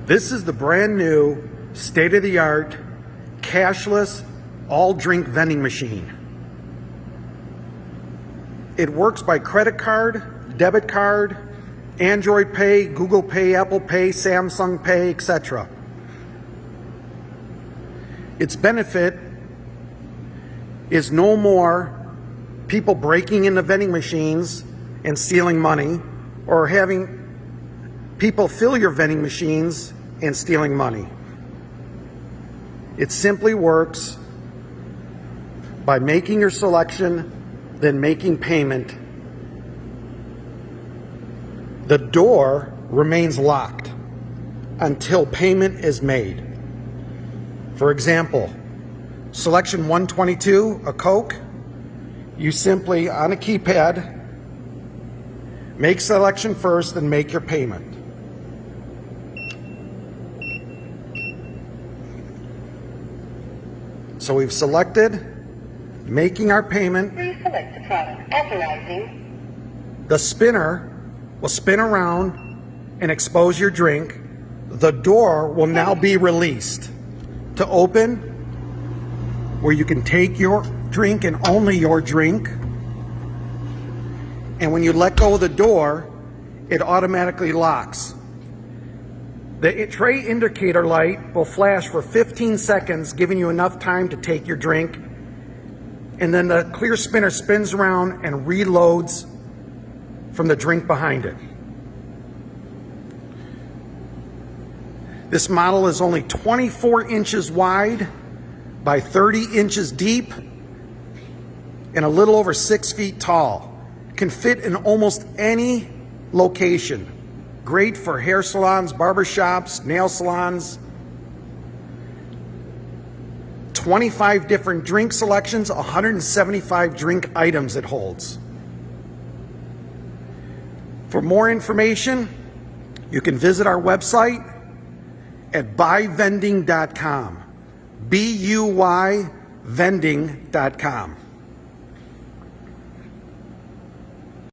This is the brand new, state-of-the-art, cashless, all-drink vending machine. It works by credit card, debit card, Android Pay, Google Pay, Apple Pay, Samsung Pay, etc. Its benefit is no more people breaking into vending machines and stealing money, or having people fill your vending machines and stealing money. It simply works by making your selection, then making payment. The door remains locked until payment is made. For example, selection 122, a Coke, you simply, on a keypad, make selection first, then make your payment. So we've selected, making our payment. Please select the product. Authorizing. The spinner will spin around and expose your drink. The door will now be released to open, where you can take your drink and only your drink. And when you let go of the door, it automatically locks. The tray indicator light will flash for 15 seconds, giving you enough time to take your drink. And then the clear spinner spins around and reloads from the drink behind it. This model is only 24 inches wide by 30 inches deep and a little over 6 feet tall. It can fit in almost any location. Great for hair salons, barber shops, nail salons. 25 different drink selections, 175 drink items it holds. For more information, you can visit our website at buyvending.com. BUY vending.com.